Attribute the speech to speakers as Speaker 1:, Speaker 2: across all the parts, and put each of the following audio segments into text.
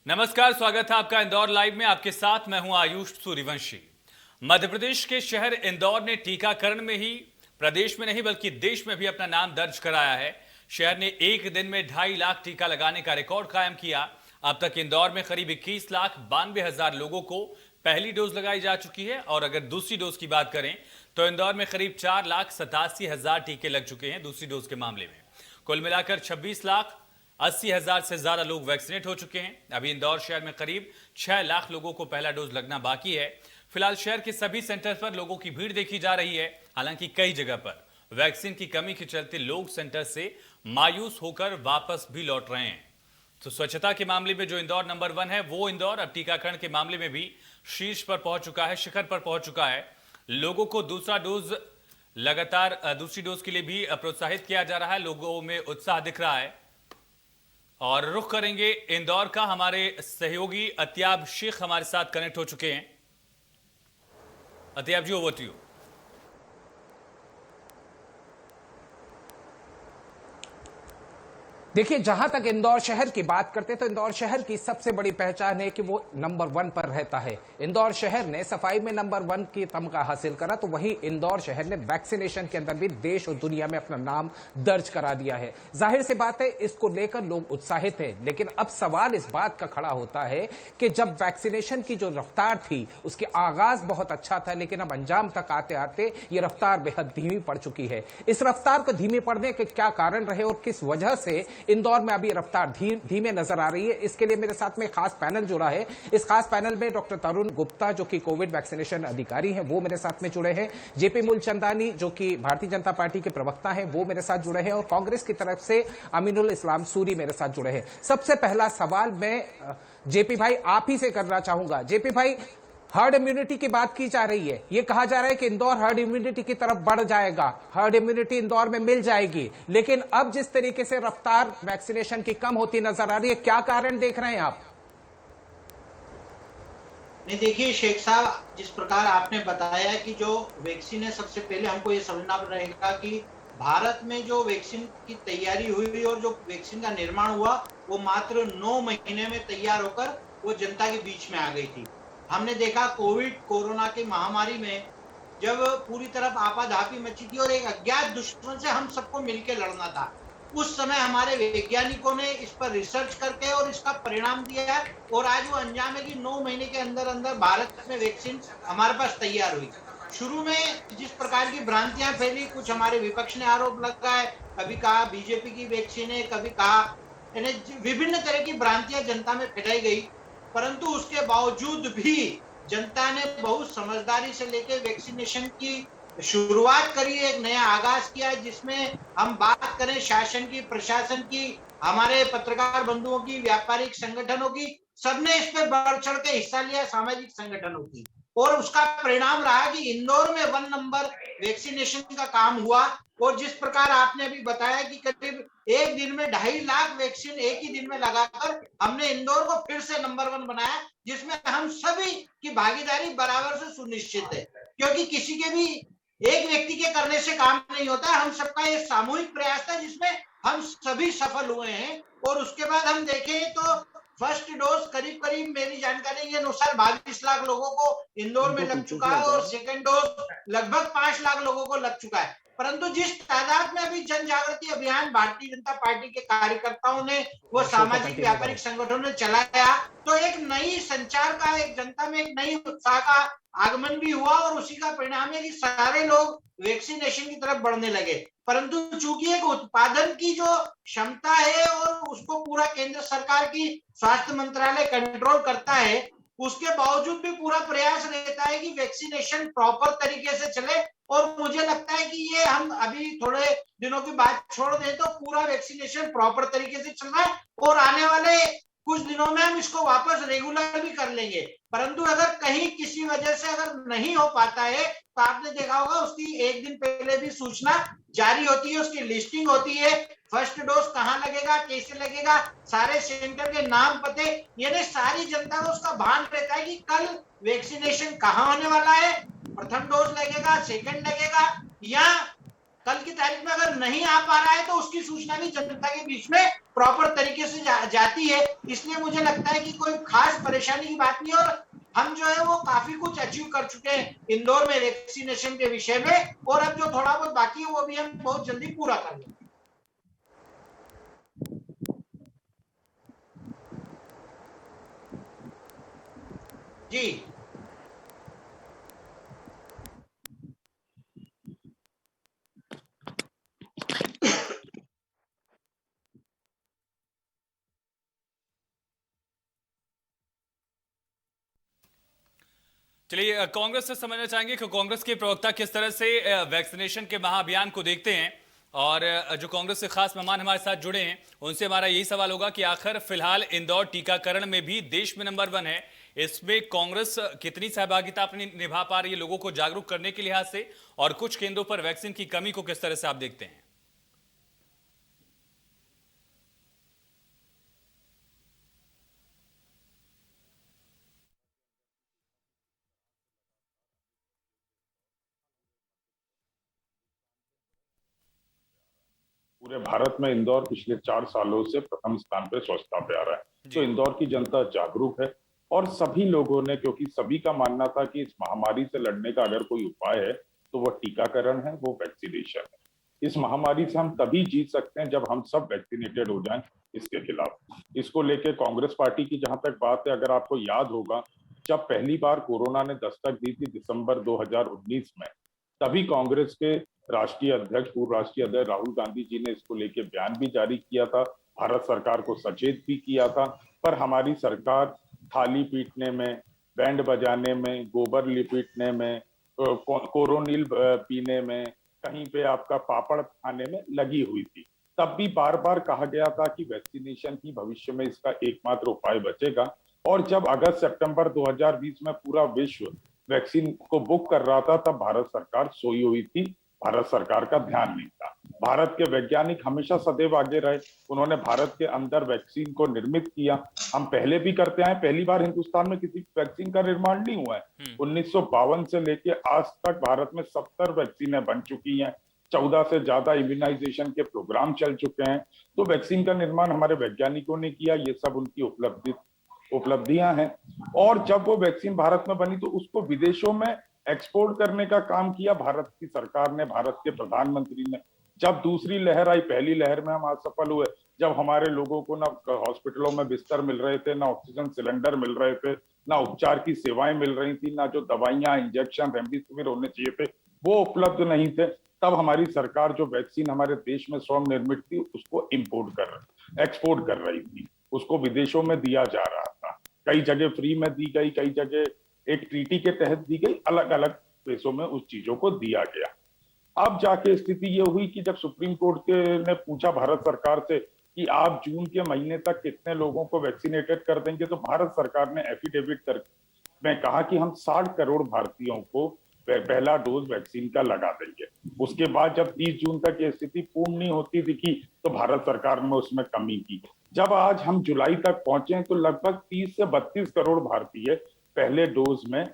Speaker 1: नमस्कार, स्वागत है आपका इंदौर लाइव में। आपके साथ मैं हूं आयुष सूर्यवंशी। मध्य प्रदेश के शहर इंदौर ने टीकाकरण में ही प्रदेश में नहीं बल्कि देश में भी अपना नाम दर्ज कराया है। शहर ने एक दिन में 2.5 लाख टीका लगाने का रिकॉर्ड कायम किया। अब तक इंदौर में करीब 21,92,000 लोगों को पहली डोज लगाई जा चुकी है और अगर दूसरी डोज की बात करें तो इंदौर में करीब 4,87,000 टीके लग चुके हैं दूसरी डोज के मामले में। कुल मिलाकर 26,80,000 से ज्यादा लोग वैक्सीनेट हो चुके हैं। अभी इंदौर शहर में करीब 6 लाख लोगों को पहला डोज लगना बाकी है। फिलहाल शहर के सभी सेंटर पर लोगों की भीड़ देखी जा रही है। हालांकि कई जगह पर वैक्सीन की कमी के चलते लोग सेंटर से मायूस होकर वापस भी लौट रहे हैं। तो स्वच्छता के मामले में जो इंदौर नंबर 1 है वो इंदौर अब टीकाकरण के मामले में भी शीर्ष पर पहुंच चुका है, शिखर पर पहुंच चुका है। लोगों को दूसरा डोज लगातार दूसरी डोज के लिए भी प्रोत्साहित किया जा रहा है। लोगों में उत्साह दिख रहा है। और रुख करेंगे इंदौर का। हमारे सहयोगी अतियाब शेख हमारे साथ कनेक्ट हो चुके हैं। अतियाब जी, ओवर टू यू।
Speaker 2: देखिए, जहां तक इंदौर शहर की बात करते हैं तो इंदौर शहर की सबसे बड़ी पहचान है कि वो नंबर 1 पर रहता है। इंदौर शहर ने सफाई में नंबर 1 की तमगा हासिल करा तो वहीं इंदौर शहर ने वैक्सीनेशन के अंदर भी देश और दुनिया में अपना नाम दर्ज करा दिया है। जाहिर सी बात है, इसको लेकर लोग उत्साहित हैं, लेकिन अब सवाल इस बात का खड़ा होता है कि जब वैक्सीनेशन की जो रफ्तार थी उसके आगाज बहुत अच्छा था, लेकिन अब अंजाम तक आते आते ये रफ्तार बेहद धीमी पड़ चुकी है। इस रफ्तार को धीमी पड़ने के क्या कारण रहे और किस वजह से इंदौर में अभी रफ्तार धीमे नजर आ रही है, इसके लिए मेरे साथ में खास पैनल जुड़ा है। इस खास पैनल में डॉक्टर तरुण गुप्ता जो कि कोविड वैक्सीनेशन अधिकारी हैं वो मेरे साथ में जुड़े हैं। जेपी मूलचंदानी जो कि भारतीय जनता पार्टी के प्रवक्ता हैं वो मेरे साथ जुड़े हैं और कांग्रेस की तरफ से अमीनुल इस्लाम सूरी मेरे साथ जुड़े हैं। सबसे पहला सवाल मैं जेपी भाई आप ही से करना चाहूंगा। जेपी भाई, हर्ड इम्यूनिटी की बात की जा रही है, यह कहा जा रहा है कि इंदौर हर्ड इम्यूनिटी की तरफ बढ़ जाएगा, हर्ड इम्यूनिटी इंदौर में मिल जाएगी, लेकिन अब जिस तरीके से रफ्तार वैक्सीनेशन की कम होती नजर आ रही है, क्या कारण देख रहे हैं आप?
Speaker 3: नहीं, देखिए शेख साहब, जिस प्रकार आपने बताया कि जो वैक्सीन है, सबसे पहले हमको ये समझना रहेगा कि भारत में जो वैक्सीन की तैयारी हुई और जो वैक्सीन का निर्माण हुआ वो मात्र 9 महीने में तैयार होकर वो जनता के बीच में आ गई थी। हमने देखा कोरोना की महामारी में जब पूरी तरफ आपाधापी मची थी और एक अज्ञात दुश्मन से हम सबको मिलकर लड़ना था, उस समय हमारे वैज्ञानिकों ने इस पर रिसर्च करके और इसका परिणाम दिया है और आज वो अंजाम है कि 9 महीने के अंदर अंदर भारत में वैक्सीन हमारे पास तैयार हुई। शुरू में जिस प्रकार की भ्रांतियां फैली, कुछ हमारे विपक्ष ने आरोप लगाए, कभी कहा बीजेपी की वैक्सीन है, कभी कहा, विभिन्न तरह की भ्रांतियां जनता में फैलाई गई, परंतु उसके बावजूद भी जनता ने बहुत समझदारी से लेकर वैक्सीनेशन की शुरुआत करी, एक नया आगाज किया, जिसमें हम बात करें शासन की, प्रशासन की, हमारे पत्रकार बंधुओं की, व्यापारिक संगठनों की, सबने इस पर बढ़ चढ़ के हिस्सा लिया, सामाजिक संगठनों की, और उसका परिणाम रहा कि इंदौर में 1 नंबर वैक्सीनेशन का काम हुआ। और जिस प्रकार आपने अभी बताया कि करीब एक दिन में 2.5 लाख वैक्सीन एक ही दिन में लगाकर हमने इंदौर को फिर से नंबर 1 बनाया, जिसमें हम सभी की भागीदारी बराबर से सुनिश्चित है, क्योंकि किसी के भी एक व्यक्ति के करने से काम नहीं होता, हम सबका ये सामूहिक प्रयास था जिसमें हम सभी सफल हुए हैं। और उसके बाद हम देखें तो फर्स्ट डोज करीब करीब मेरी जानकारी के अनुसार 22 लाख लोगों को इंदौर में लग चुका है और सेकेंड डोज लगभग 5 लाख लोगों को लग चुका है। परंतु जिस तादाद में अभी जन जागृति अभियान भारतीय जनता पार्टी के कार्यकर्ताओं ने, वो सामाजिक व्यापारिक संगठनों ने चलाया, तो एक नई संचार का, एक जनता में एक नई उत्साह का आगमन भी हुआ और उसी का परिणाम है कि सारे लोग वैक्सीनेशन की तरफ बढ़ने लगे। परंतु चूंकि एक उत्पादन की जो क्षमता है और उसको पूरा केंद्र सरकार की स्वास्थ्य मंत्रालय कंट्रोल करता है, उसके बावजूद भी पूरा प्रयास रहता है कि वैक्सीनेशन प्रॉपर तरीके से चले। और मुझे लगता है कि ये हम अभी थोड़े दिनों की बात छोड़ दें तो पूरा वैक्सीनेशन प्रॉपर तरीके से चल रहा है और आने वाले कुछ दिनों में हम इसको वापस रेगुलर भी कर लेंगे। परंतु अगर कहीं किसी वजह से अगर नहीं हो पाता है तो आपने देखा होगा उसकी एक दिन पहले भी सूचना जारी होती है, उसकी लिस्टिंग होती है, फर्स्ट डोज कहां लगेगा, कैसे लगेगा, सारे सेंटर के नाम पते, यानी सारी जनता को उसका भान रहता है कि कल वैक्सीनेशन कहां होने वाला है, प्रथम डोज लगेगा, सेकंड लगेगा, या कल की तारीख में अगर नहीं आ पा रहा है तो उसकी सूचना भी जनता के बीच में प्रॉपर तरीके से जाती है। इसलिए मुझे लगता है कि कोई खास परेशानी की बात नहीं, और हम जो है वो काफी कुछ अचीव कर चुके हैं इंदौर में वैक्सीनेशन के विषय में, और अब जो थोड़ा बहुत बाकी है वो भी हम बहुत जल्दी पूरा कर लेंगे। जी
Speaker 1: चलिए, कांग्रेस से समझना चाहेंगे कि कांग्रेस के प्रवक्ता किस तरह से वैक्सीनेशन के महाअभियान को देखते हैं, और जो कांग्रेस से खास मेहमान हमारे साथ जुड़े हैं उनसे हमारा यही सवाल होगा कि आखिर फिलहाल इंदौर टीकाकरण में भी देश में नंबर 1 है। इसमें कांग्रेस कितनी सहभागिता अपनी निभा पा रही है लोगों को जागरूक करने के लिहाज से, और कुछ केंद्रों पर वैक्सीन की कमी को किस तरह से आप देखते हैं?
Speaker 4: पूरे भारत में इंदौर पिछले 4 सालों से प्रथम स्थान पे स्वच्छता पे आ रहा है। तो इंदौर की जनता जागरूक है, और सभी लोगों ने, क्योंकि सभी का मानना था कि इस महामारी से लड़ने का अगर कोई उपाय है तो वो टीकाकरण है, वो वैक्सीनेशन है। इस महामारी से हम तभी जीत सकते हैं जब हम सब वैक्सीनेटेड हो जाएं इसके खिलाफ। इसको लेके कांग्रेस पार्टी की जहां तक बात है, अगर आपको याद होगा, जब पहली बार कोरोना ने दस्तक दी थी दिसंबर 2019 में, तभी कांग्रेस के राष्ट्रीय अध्यक्ष, पूर्व राष्ट्रीय अध्यक्ष राहुल गांधी जी ने इसको लेके बयान भी जारी किया था, भारत सरकार को सचेत भी किया था। पर हमारी सरकार थाली पीटने में, बैंड बजाने में, गोबर लिपीटने में, कोरोनिल पीने में, कहीं पे आपका पापड़ खाने में लगी हुई थी। तब भी बार बार कहा गया था कि वैक्सीनेशन ही भविष्य में इसका एकमात्र उपाय बचेगा। और जब अगस्त सितंबर 2020 में पूरा विश्व वैक्सीन को बुक कर रहा था, तब भारत सरकार सोई हुई थी, भारत सरकार का ध्यान नहीं था। भारत के वैज्ञानिक हमेशा सदैव आगे रहे, उन्होंने भारत के अंदर वैक्सीन को निर्मित किया। हम पहले भी करते आए, पहली बार हिंदुस्तान में किसी वैक्सीन का निर्माण नहीं हुआ है। 1952 से लेके आज तक भारत में 70 वैक्सीनें बन चुकी हैं, 14 से ज्यादा इम्यूनाइजेशन के प्रोग्राम चल चुके हैं। तो वैक्सीन का निर्माण हमारे वैज्ञानिकों ने किया, ये सब उनकी उपलब्धियां हैं। और जब वो वैक्सीन भारत में बनी तो उसको विदेशों में एक्सपोर्ट करने का काम किया भारत की सरकार ने, भारत के प्रधानमंत्री ने। जब दूसरी लहर आई, पहली लहर में हम असफल हुए, जब हमारे लोगों को ना हॉस्पिटलों में बिस्तर मिल रहे थे, ना ऑक्सीजन सिलेंडर मिल रहे थे, ना उपचार की सेवाएं मिल रही थी, ना जो दवाइयां, इंजेक्शन, रेमडेसिविर होने चाहिए थे वो उपलब्ध नहीं थे, तब हमारी सरकार जो वैक्सीन हमारे देश में स्वयं निर्मित थी उसको एक्सपोर्ट कर रही थी, उसको विदेशों में दिया जा रहा था। कई जगह फ्री में दी गई, कई जगह एक ट्रीटी के तहत दी गई, अलग अलग देशों में उस चीजों को दिया गया। अब जाके स्थिति ये हुई कि जब सुप्रीम कोर्ट के ने पूछा भारत सरकार से कि आप जून के महीने तक कितने लोगों को वैक्सीनेटेड कर देंगे, तो भारत सरकार ने एफिडेविट कर में कहा कि हम 60 करोड़ भारतीयों को पहला डोज वैक्सीन का लगा देंगे। उसके बाद जब 30 जून तक ये स्थिति पूर्ण नहीं होती दिखी तो भारत सरकार ने उसमें कमी की। जब आज हम जुलाई तक पहुंचे तो लगभग 30 से 32 करोड़ भारतीय पहले डोज में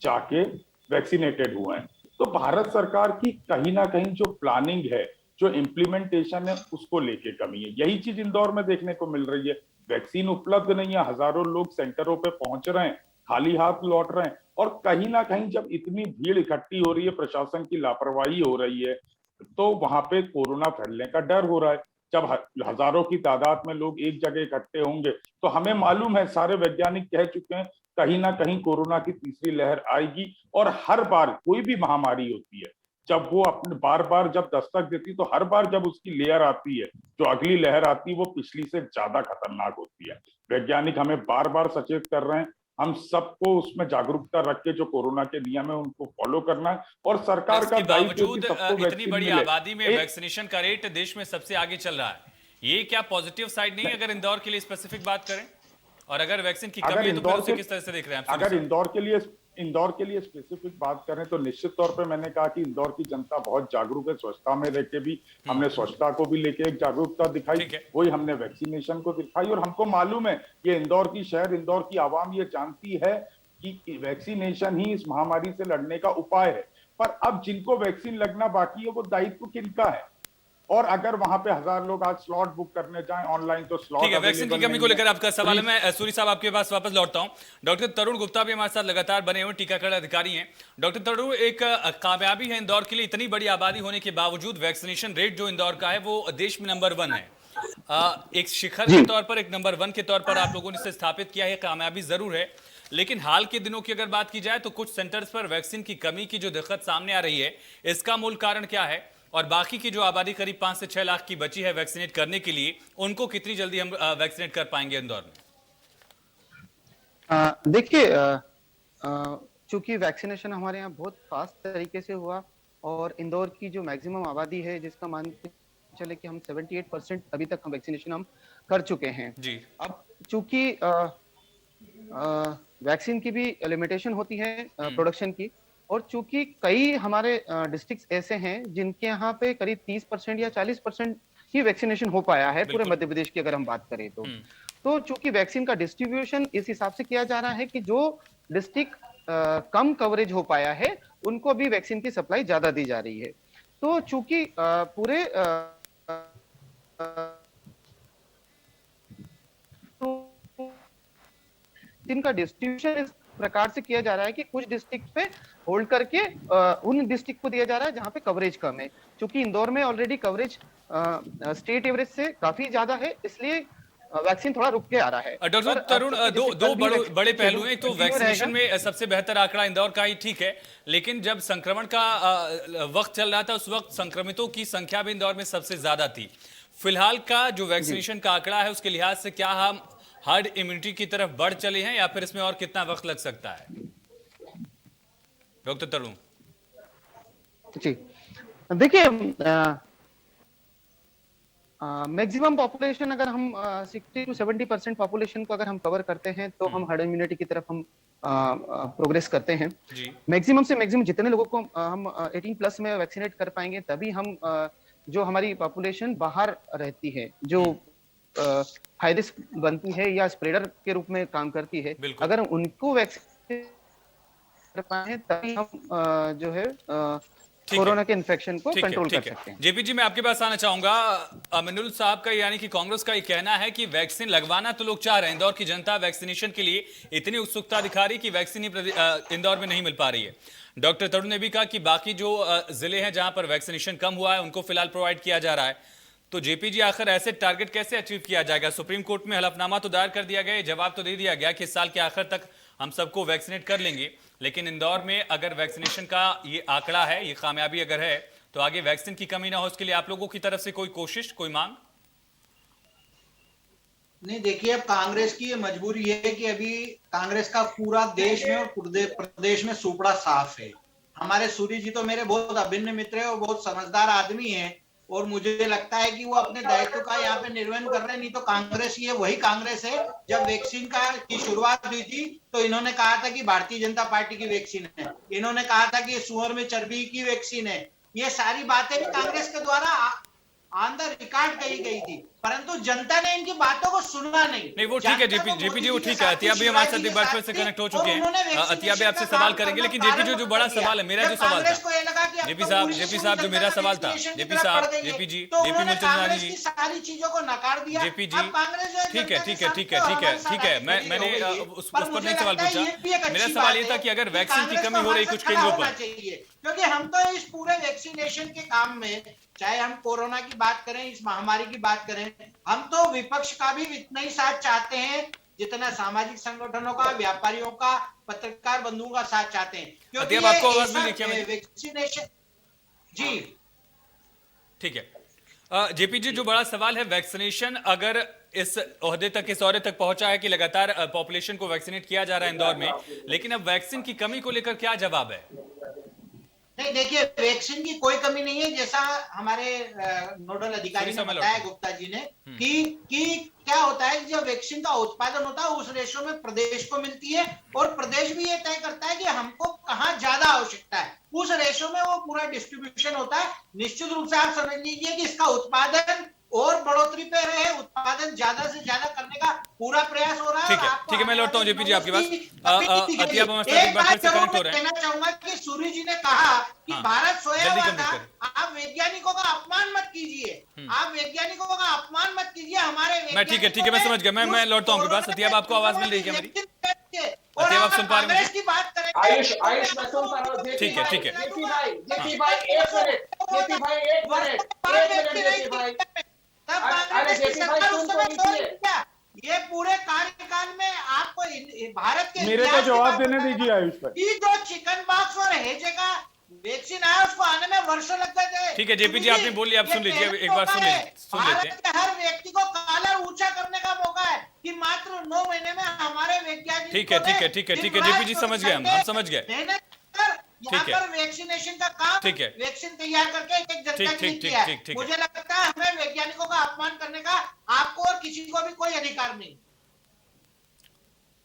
Speaker 4: जाके वैक्सीनेटेड हुए हैं। तो भारत सरकार की कहीं ना कहीं जो प्लानिंग है, जो इम्प्लीमेंटेशन है, उसको लेके कमी है। यही चीज इंदौर में देखने को मिल रही है। वैक्सीन उपलब्ध नहीं है, हजारों लोग सेंटरों पे पहुंच रहे हैं, खाली हाथ लौट रहे हैं, और कहीं ना कहीं जब इतनी भीड़ इकट्ठी हो रही है, प्रशासन की लापरवाही हो रही है, तो वहां पे कोरोना फैलने का डर हो रहा है। जब हजारों की तादाद में लोग एक जगह इकट्ठे होंगे तो हमें मालूम है, सारे वैज्ञानिक कह चुके हैं, कहीं ना कहीं कोरोना की तीसरी लहर आएगी। और हर बार कोई भी महामारी होती है, जब वो अपने बार बार जब दस्तक देती तो हर बार जब उसकी लेयर आती है, जो अगली लहर आती है, वो पिछली से ज्यादा खतरनाक होती है। वैज्ञानिक हमें बार बार सचेत कर रहे हैं, हम सबको उसमें जागरूकता रख के जो कोरोना के नियम है उनको फॉलो करना है, और सरकार का दायित्व है कि सबको
Speaker 1: इतनी
Speaker 4: वैक्सीन
Speaker 1: बड़ी
Speaker 4: मिले।
Speaker 1: आबादी में वैक्सीनेशन का रेट देश में सबसे आगे चल रहा है, ये क्या पॉजिटिव साइड नहीं है अगर इंदौर के लिए स्पेसिफिक बात करें? और अगर वैक्सीन की कमी है तो फिर उसे किस तरह से देख रहे हैं आप?
Speaker 4: अगर इंदौर के लिए स्पेसिफिक बात करें तो निश्चित तौर पे मैंने कहा कि इंदौर की जनता बहुत जागरूक है। स्वच्छता में लेके भी हमने स्वच्छता को भी लेके एक जागरूकता दिखाई, वही हमने वैक्सीनेशन को दिखाई। और हमको मालूम है ये इंदौर की शहर, इंदौर की आवाम ये जानती है कि वैक्सीनेशन ही इस महामारी से लड़ने का उपाय है। पर अब जिनको वैक्सीन लगना बाकी है वो दायित्व किनका है? और अगर वहां पे 1000 लोग आज स्लॉट बुक करने जाएं ऑनलाइन तो स्लॉट
Speaker 1: ठीक है, वैक्सीन की कमी को लेकर आपका सवाल है। मैं सूरी साहब आपके पास वापस लौटता हूं। डॉक्टर तरुण गुप्ता भी हमारे साथ लगातार बने हुए टीकाकरण अधिकारी हैं। डॉक्टर तरुण, एक कामयाबी है इंदौर के लिए, इतनी बड़ी आबादी होने के बावजूद वैक्सीनेशन रेट जो इंदौर का है वो देश में नंबर 1 है। एक शिखर के तौर पर, एक नंबर 1 के तौर पर आप लोगों ने इसे स्थापित किया है, कामयाबी जरूर है। लेकिन हाल के दिनों की अगर बात की जाए तो कुछ सेंटर्स पर वैक्सीन की कमी की जो दिक्कत सामने आ रही है, इसका मूल कारण क्या है? और बाकी की जो आबादी करीब 5 से 6 लाख की बची है वैक्सीनेट करने के लिए, उनको कितनी जल्दी हम वैक्सीनेट कर पाएंगे इंदौर में?
Speaker 5: देखिए, चूंकि वैक्सीनेशन हमारे यहाँ बहुत फास्ट तरीके से हुआ और इंदौर की जो मैक्सिमम आबादी है, जिसका मान के चले कि हम 78% अभी तक हम वैक्सीनेशन हम कर चुके हैं
Speaker 1: जी।
Speaker 5: अब चूंकि वैक्सीन की भी लिमिटेशन होती है प्रोडक्शन की, और चूंकि कई हमारे डिस्ट्रिक्ट ऐसे हैं जिनके यहाँ पे करीब 30% या 40% ही वैक्सीनेशन हो पाया है पूरे मध्य प्रदेश की अगर हम बात करें तो चूंकि वैक्सीन का डिस्ट्रीब्यूशन इस हिसाब से किया जा रहा है कि जो डिस्ट्रिक्ट कम कवरेज हो पाया है उनको भी वैक्सीन की सप्लाई ज्यादा दी जा रही है। तो चूंकि पूरे इनका डिस्ट्रीब्यूशन इस प्रकार से किया जा रहा है कि कुछ डिस्ट्रिक्ट पे होल्ड करके उन डिस्ट्रिक्ट को दिया जा रहा है जहां पे कवरेज कम है। क्योंकि इंदौर में ऑलरेडी कवरेज स्टेट एवरेज से काफी ज्यादा है, इसलिए वैक्सीन थोड़ा रुक के आ रहा है।
Speaker 1: डॉक्टर तरुण, दो बड़े पहलू हैं। तो वैक्सीनेशन में सबसे बेहतर आंकड़ा इंदौर का ही, ठीक है, लेकिन जब संक्रमण का वक्त चल रहा था उस वक्त संक्रमितों की संख्या भी इंदौर में सबसे ज्यादा थी। फिलहाल का जो वैक्सीनेशन का आंकड़ा है उसके लिहाज से क्या हम हर्ड इम्यूनिटी की तरफ बढ़ चले हैं या फिर इसमें और कितना वक्त लग सकता है? डॉक्टर तरुण
Speaker 5: जी, देखिए, मैक्सिमम पॉपुलेशन अगर हम 60 to 70% पॉपुलेशन को अगर हम कवर करते हैं तो हम हर्ड इम्यूनिटी की तरफ हम प्रोग्रेस करते हैं। मैक्सिमम से मैक्सिमम जितने लोगों को हम 18+ में वैक्सीनेट कर पाएंगे तभी हम जो हमारी पॉपुलेशन बाहर रहती है, जो हाई रिस्क बनती है या स्प्रेडर के रूप में काम करती है, अगर उनको वैक्सीन कर पाए तभी हम जो है कोरोना के इन्फेक्शन को कंट्रोल कर सकते हैं।
Speaker 1: जेपी जी, मैं आपके पास आना चाहूंगा। अमिनुल साहब का यानी कि कांग्रेस का ये कहना है कि वैक्सीन लगवाना तो लोग चाह रहे हैं, इंदौर की जनता वैक्सीनेशन के लिए इतनी उत्सुकता दिखा रही कि वैक्सीन ही इंदौर में नहीं मिल पा रही है। डॉक्टर तरुण ने भी कहा कि बाकी जो जिले हैं जहां पर वैक्सीनेशन कम हुआ है उनको फिलहाल प्रोवाइड किया जा रहा है। तो जेपी जी, आखिर ऐसे टारगेट कैसे अचीव किया जाएगा? सुप्रीम कोर्ट में हलफनामा तो दायर कर दिया गया, जवाब तो दे दिया गया कि इस साल के आखिर तक हम सबको वैक्सीनेट कर लेंगे, लेकिन इंदौर में अगर वैक्सीनेशन का ये आंकड़ा है, ये कामयाबी अगर है, तो आगे वैक्सीन की कमी ना हो उसके लिए आप लोगों की तरफ से कोई कोशिश, कोई मांग?
Speaker 3: नहीं, देखिए, अब कांग्रेस की ये मजबूरी है कि अभी कांग्रेस का पूरा देश में और प्रदेश में सुपड़ा साफ है। हमारे सूरी जी तो मेरे बहुत अभिन्न मित्र है और बहुत समझदार आदमी है, और मुझे लगता है कि वो अपने दायित्व का यहाँ पे निर्वहन कर रहे हैं। नहीं तो कांग्रेस, ये वही कांग्रेस है जब वैक्सीन की शुरुआत हुई थी तो इन्होंने कहा था कि भारतीय जनता पार्टी की वैक्सीन है, इन्होंने कहा था कि सुअर में चर्बी की वैक्सीन है। ये सारी बातें भी कांग्रेस के द्वारा ऑन द रिकॉर्ड कही गई थी, परंतु जनता ने इनकी बातों को सुना नहीं।
Speaker 1: वो ठीक है जेपी जी, वो ठीक है। अतिया भी हमारे साथ एक बार फिर से कनेक्ट हो चुके हैं। अतिया भी आपसे सवाल करेंगे, लेकिन जेपी जी, जो बड़ा सवाल है, मेरा जो सवाल था जेपी साहब, जो मेरा सवाल था, जेपी साहब, जेपी जी, जेपी मुल्तनानी जी,
Speaker 3: सारी चीजों को नकार दिया।
Speaker 1: जेपी जी, ठीक है, मैंने उस पर नहीं सवाल पूछा। मेरा सवाल ये था कि अगर वैक्सीन की कमी हो रही कुछ केंद्रों पर,
Speaker 3: क्योंकि हम तो इस पूरे वैक्सीनेशन के काम में, चाहे हम कोरोना की बात करें, इस महामारी की बात करें, हम तो विपक्ष का भी इतना ही साथ चाहते हैं जितना सामाजिक संगठनों का, व्यापारियों का, पत्रकार बंधुओं का साथ चाहते हैं। क्योंकि
Speaker 1: आपको आवाज भी देखिए
Speaker 3: वैक्सीनेशन जी
Speaker 1: ठीक है। जेपी जी, जो बड़ा सवाल है, वैक्सीनेशन अगर इस ओहदे तक, इस औहदे तक पहुंचा है कि लगातार पॉपुलेशन को वैक्सीनेट किया जा रहा है इंदौर में, लेकिन अब वैक्सीन की कमी को लेकर क्या जवाब है?
Speaker 3: नहीं, देखिए, वैक्सीन की कोई कमी नहीं है, जैसा हमारे नोडल अधिकारी ने बताया, गुप्ता जी ने, कि क्या होता है कि जब वैक्सीन का उत्पादन होता है उस रेशो में प्रदेश को मिलती है और प्रदेश भी ये तय करता है कि हमको कहाँ ज्यादा आवश्यकता है, उस रेशो में वो पूरा डिस्ट्रीब्यूशन होता है। निश्चित रूप से आप समझ लीजिए कि इसका उत्पादन और बढ़ोतरी पे रहे, उत्पादन ज्यादा से ज्यादा करने का पूरा प्रयास हो रहा है।
Speaker 1: ठीक है, मैं लौटता हूँ जेपी जी आपके पास। अतियाब हमारे साथ एक बार फिर से कनेक्ट हो रहे हैं।
Speaker 3: कहना चाहूंगा कि सूर्य जी ने कहा कि भारत सोया हुआ था, आप वैज्ञानिकों का अपमान मत कीजिए, आप वैज्ञानिकों का अपमान मत कीजिए। हमारे
Speaker 1: मैं ठीक है, मैं समझ गया, मैं लौटता हूँ आपके पास। अतियाब आपको आवाज मिल रही है मेरी? अतियाब आप सुन पा रहे हैं?
Speaker 3: की बात करें
Speaker 6: आयुष मैं सुन पा रहा हूँ।
Speaker 1: ठीक है, ठीक है।
Speaker 6: जेपी भाई एक मिनट जेपी भाई। अरे जेपी भाई सुन तो लीजिए।
Speaker 3: ये पूरे कार्यकाल में आपको भारत के
Speaker 4: मेरे को जवाब देने दीजिए आयुष भाई।
Speaker 3: ये जो चिकन बॉक्स और हेजे का वैक्सीन आया उसको आने में वर्षों लग गए।
Speaker 1: ठीक है जेपी जी, आपने बोल लिया, आप सुन लीजिए, एक बार सुन लेते हैं।
Speaker 3: हर व्यक्ति को कॉलर ऊंचा करने का मौका है कि मात्र 9 महीने में हमारे वैज्ञानिक।
Speaker 1: ठीक है जेपी जी, समझ गए, हम समझ गए।
Speaker 3: यहाँ पर वैक्सीनेशन का काम,
Speaker 1: ठीक है,
Speaker 3: वैक्सीन तैयार करके एक जनता के लिए किया है। मुझे लगता है हमें वैज्ञानिकों का अपमान करने का आपको और किसी को भी कोई अधिकार नहीं।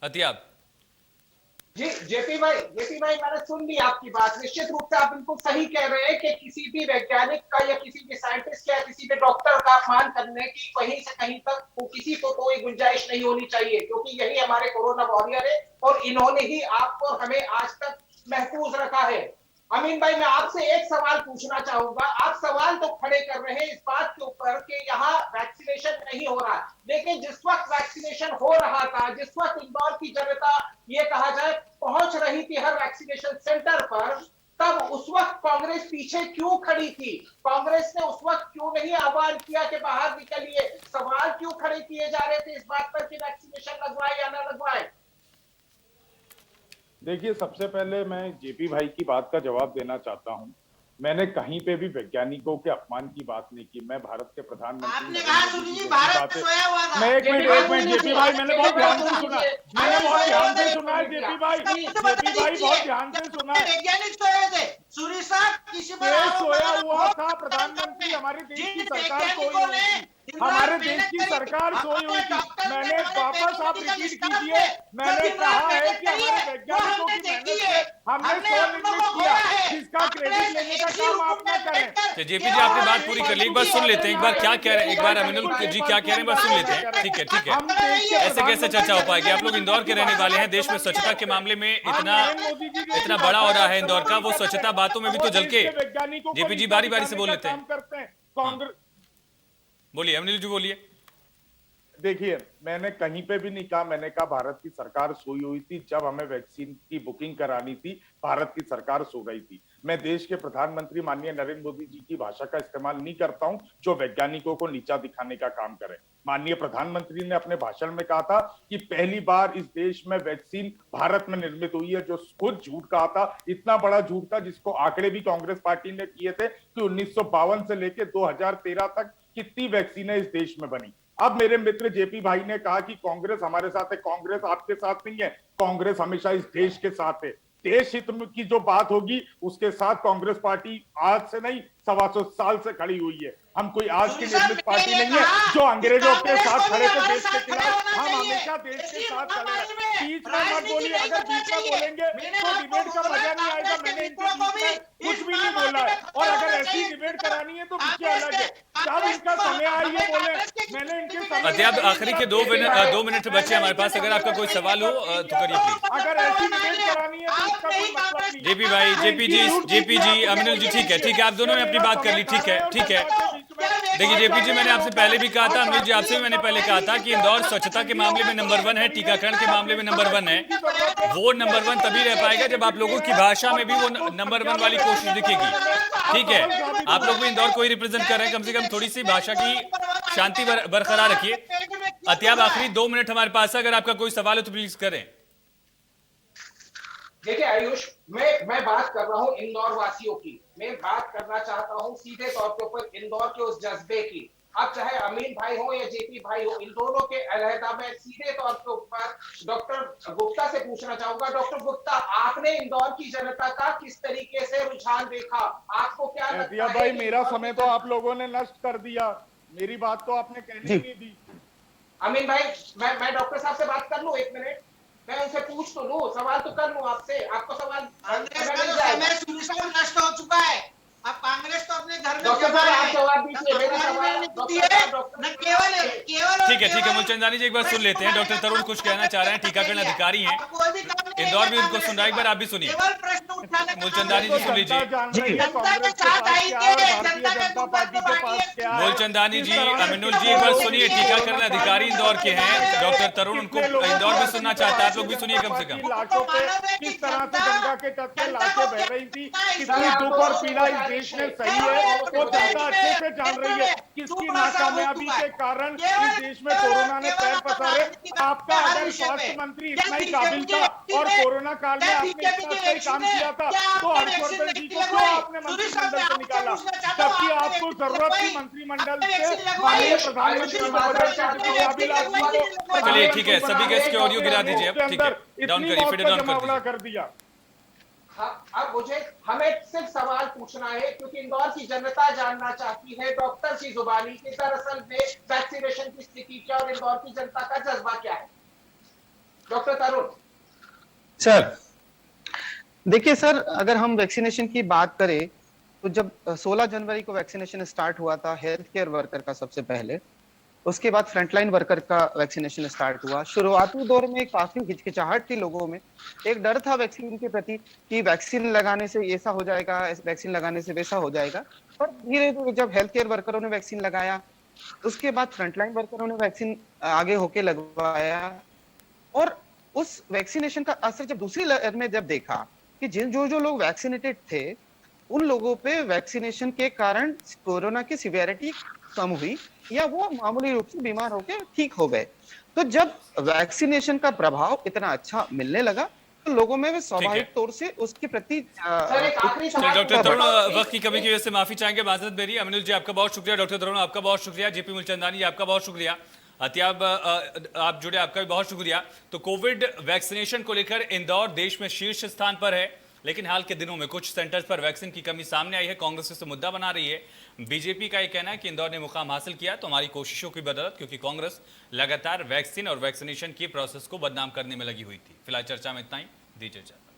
Speaker 1: अतियाब
Speaker 6: जी जेपी भाई मैंने सुन ली आपकी बात। निश्चित रूप से आप बिल्कुल सही कह रहे हैं कि किसी भी वैज्ञानिक का या किसी भी साइंटिस्ट या किसी भी डॉक्टर का अपमान करने की कहीं से कहीं तक किसी को कोई गुंजाइश नहीं होनी चाहिए, क्योंकि यही हमारे कोरोना वॉरियर है और इन्होंने ही आपको और हमें आज तक महफूज रखा है। अमीन भाई, मैं आपसे एक सवाल पूछना चाहूंगा। आप सवाल तो खड़े कर रहे हैं इस बात के ऊपर कि यहाँ वैक्सीनेशन नहीं हो रहा, लेकिन जिस वक्त वैक्सीनेशन हो रहा था, जिस वक्त इंदौर की जनता ये कहा जाए पहुंच रही थी हर वैक्सीनेशन सेंटर पर, तब उस वक्त कांग्रेस पीछे क्यों खड़ी थी? कांग्रेस ने उस वक्त क्यों नहीं आह्वान किया कि बाहर निकलिए? सवाल क्यों खड़े किए जा रहे थे इस बात पर कि वैक्सीनेशन लगवाए या ना लगवाए?
Speaker 4: देखिए, सबसे पहले मैं जेपी भाई की बात का जवाब देना चाहता हूं। मैंने कहीं पे भी वैज्ञानिकों के अपमान की बात नहीं की। मैं भारत के प्रधानमंत्री,
Speaker 3: आपने कहा सुनिए जी, भारत सोया हुआ था।
Speaker 4: मैं एक मिनट जेपी भाई, मैंने बहुत ध्यान से सुना, मैंने बहुत ध्यान से सुना है जेपी भाई बहुत ध्यान से सुना है।
Speaker 3: वैज्ञानिक सोए थे, सूर्य साहब किसी पर
Speaker 4: सोया हुआ था प्रधानमंत्री, हमारे देश की सरकार सोई हुई थी, हमारे देश की सरकार सोई हुई थी। मैंने वापस आप रिपीट कीजिए, मैंने कहा है कि हमारे वैज्ञानिकों की मेहनत से हमने 100 निर्मित किया, जिसका क्रेडिट लेने का काम आप न करें।
Speaker 1: जेपी जी, आपने बात पूरी कर ली, एक बार सुन लेते हैं, एक बार क्या कह रहे हैं, एक बार अमिनुल जी क्या कह रहे हैं, एक बार सुन लेते हैं। ठीक है, ऐसे कैसे चर्चा हो पाएगी? आप लोग इंदौर के रहने वाले हैं, देश में स्वच्छता के मामले में इतना बड़ा हो रहा है इंदौर का, वो स्वच्छता बातों में भी तो झलके। जेपी जी बारी बारी से बोल लेते हैं।
Speaker 4: कांग्रेस,
Speaker 1: बोलिए अनिल जी, बोलिए।
Speaker 4: देखिए, मैंने कहीं पे भी नहीं कहा, मैंने कहा भारत की सरकार सोई हुई थी। जब हमें वैक्सीन की बुकिंग करानी थी, भारत की सरकार सो गई थी। मैं देश के प्रधानमंत्री माननीय नरेंद्र मोदी जी की भाषा का इस्तेमाल नहीं करता हूं जो वैज्ञानिकों को नीचा दिखाने का काम करे। माननीय प्रधानमंत्री ने अपने भाषण में कहा था कि पहली बार इस देश में वैक्सीन भारत में निर्मित हुई है, जो खुद झूठ कहा था। इतना बड़ा झूठ था जिसको आंकड़े भी कांग्रेस पार्टी ने किए थे कि 1952 से लेकर 2013 तक कितनी वैक्सीनें इस देश में बनी। अब मेरे मित्र जेपी भाई ने कहा कि कांग्रेस हमारे साथ है। कांग्रेस आपके साथ नहीं है, कांग्रेस हमेशा इस देश के साथ है। देश हित की जो बात होगी उसके साथ कांग्रेस पार्टी आज से नहीं 125 साल से खड़ी हुई है। हम कोई आज की निर्मित पार्टी नहीं है जो अंग्रेजों के साथ खड़े थे देश के खिलाफ। हम हमेशा देश के साथ खड़े हैं। बीच में मत बोलिए, अगर बीच में बोलेंगे तो डिबेट का मजा नहीं आएगा। मैंने इनके बीच में कुछ भी नहीं बोला है, और अगर ऐसी डिबेट करानी है तो विषय अलग है। जब इनका समय आए ये बोले, मैंने इनके समय।
Speaker 1: अतियाब, आखिरी के 2 मिनट बचे हमारे पास, अगर आपका कोई सवाल हो तो करिए प्लीज।
Speaker 4: अगर ऐसी डिबेट करानी है तो इसका कोई मतलब नहीं।
Speaker 1: जेपी भाई, जेपी जी, अमिनुल जी, ठीक है, आप दोनों ने अपनी बात कर ली, ठीक है। देखिए जेपी जी, मैंने आपसे पहले भी कहा था, अमित जी आपसे भी मैंने पहले कहा था कि इंदौर स्वच्छता के मामले में नंबर 1 है, टीकाकरण के मामले में नंबर 1 है। वो नंबर 1 तभी रह पाएगा जब आप लोगों की भाषा में भी वो नंबर 1 वाली कोशिश दिखेगी। ठीक है, आप लोग भी इंदौर को ही रिप्रेजेंट कर रहे हैं, कम से कम थोड़ी सी भाषा की शांति बरकरार रखिए। अतियाब, आखिरी 2 मिनट हमारे पास, अगर आपका कोई सवाल हो तो प्लीज करें।
Speaker 6: देखिए आयुष, मैं बात कर रहा हूँ इंदौर वासियों की। मैं बात करना चाहता हूँ सीधे तौर के ऊपर इंदौर के उस जज्बे की। अब चाहे अमीन भाई हो या जेपी भाई हो, इन दोनों के अलहदा में सीधे तौर के ऊपर डॉक्टर गुप्ता से पूछना चाहूंगा। डॉक्टर गुप्ता, आपने इंदौर की जनता का किस तरीके से रुझान देखा? आपको क्या लगता है?
Speaker 4: भाई, मेरा समय तो आप लोगों ने नष्ट कर दिया, मेरी बात तो आपने कहने नहीं दी।
Speaker 6: अमीन भाई, मैं डॉक्टर साहब से बात कर लूं 1 मिनट? मैं उनसे पूछ तो लूं, सवाल तो कर लूं आपसे। आपको सवाल
Speaker 3: समय नष्ट हो चुका है। अब कांग्रेस तो अपने घर में
Speaker 6: डॉक्टर
Speaker 3: जमा
Speaker 6: साहब,
Speaker 3: है,
Speaker 6: आप जवाब दीजिए, मेरे
Speaker 3: सरकार
Speaker 6: सवाल-
Speaker 3: ने
Speaker 6: डॉक्टर
Speaker 3: दी है,
Speaker 6: साहब, डॉक्टर
Speaker 3: न
Speaker 6: साहब,
Speaker 3: केवल केवल और
Speaker 1: ठीक है
Speaker 3: केवल
Speaker 1: मूलचंदानी जी, एक बार सुन लेते हैं। डॉक्टर तरुण कुछ कहना चाह रहे हैं, टीकाकरण अधिकारी हैं, इंदौर भी उनको सुन रहा है, एक बार आप भी सुनिए।
Speaker 3: केवल प्रश्न उठाने का
Speaker 1: मूलचंदानी जी सुन लीजिए।
Speaker 3: जनता के साथ आइए, जनता के दुख दर्द को बांटिए।
Speaker 1: मूलचंदानी जी, अमिनुल जी, एक बार सुनिए। टीकाकरण अधिकारी इंदौर के हैं डॉक्टर तरुण, उनको इंदौर भी सुनना चाहता है, आप लोग भी सुनिए कम से कम।
Speaker 7: लाशों पे किस तरह से गंगा के तट पे लाशें बह रही थी, कितनी दुख और पीड़ा इस देश में सही है, वो जनता अच्छे से जान रही है। किसकी नाकामयाबी के कारण इस देश में कोरोना ने पैर पसारे। आपका अगर स्वास्थ्य मंत्री इतना ही काबिल था और कोरोना काल में आपने इतना अच्छा ही काम किया था, तो हर्षवर्धन जी को क्यों आपने मंत्रिमंडल से निकाला, जबकि आपको जरूरत थी मंत्रिमंडल से माननीय प्रधानमंत्री महोदय के काबिल आदमी को।
Speaker 1: चलिए ठीक है, सभी गेस्ट के ऑडियो गिरा दीजिए अब, ठीक है, डाउन करिए, फेड डाउन कर दीजिए।
Speaker 7: कर दिया।
Speaker 6: हाँ, अब मुझे हमें सिर्फ सवाल पूछना है, क्योंकि इंदौर की जनता जानना चाहती है डॉक्टर की जुबानी कि दरअसल में वैक्सीनेशन की स्थिति क्या और इंदौर की जनता का जज्बा क्या है। डॉक्टर तरुण
Speaker 5: सर, देखिए सर, अगर हम वैक्सीनेशन की बात करें तो जब 16 जनवरी को वैक्सीनेशन स्टार्ट हुआ था हेल्थ केयर वर्कर का सबसे पहले, उसके बाद फ्रंटलाइन वर्कर का वैक्सीनेशन स्टार्ट हुआ। शुरुआती दौर में काफी हिचकिचाहट थी लोगों में, एक डर था वैक्सीन के प्रति कि वैक्सीन लगाने से ऐसा हो जाएगा, वैक्सीन लगाने से वैसा हो जाएगा। और धीरे धीरे जब हेल्थ केयर वर्करों ने वैक्सीन लगाया, उसके बाद फ्रंटलाइन वर्करों ने वैक्सीन आगे होके लगवाया, और उस वैक्सीनेशन का असर जब दूसरी लहर में जब देखा कि जो जो लोग वैक्सीनेटेड थे उन लोगों पे वैक्सीनेशन के कारण कोरोना की सिवियरिटी कम हुई या वो मामूली रूप से बीमार होकर ठीक हो गए। तो जब वैक्सीनेशन का प्रभाव इतना अच्छा मिलने लगा तो लोगों में भी स्वाभाविक तौर से उसके प्रति
Speaker 6: सर, एक आखिरी सवाल-
Speaker 1: डॉक्टर तरुण, वक्त की कमी की वजह से माफी चाहेंगे, माजरत मेरी। अमिनुल जी आपका बहुत शुक्रिया, डॉक्टर तरुण आपका बहुत शुक्रिया, जेपी मूलचंदानी जी आपका बहुत शुक्रिया, अतियाब आप जुड़े, आपका भी बहुत शुक्रिया। तो कोविड वैक्सीनेशन को लेकर इंदौर देश में शीर्ष स्थान पर है, लेकिन हाल के दिनों में कुछ सेंटर्स पर वैक्सीन की कमी सामने आई है। कांग्रेस इसे मुद्दा बना रही है। बीजेपी का यह कहना है कि इंदौर ने मुकाम हासिल किया तो हमारी कोशिशों की बदौलत, क्योंकि कांग्रेस लगातार वैक्सीन और वैक्सीनेशन की प्रोसेस को बदनाम करने में लगी हुई थी। फिलहाल चर्चा में इतना ही, दीजिए इजाजत।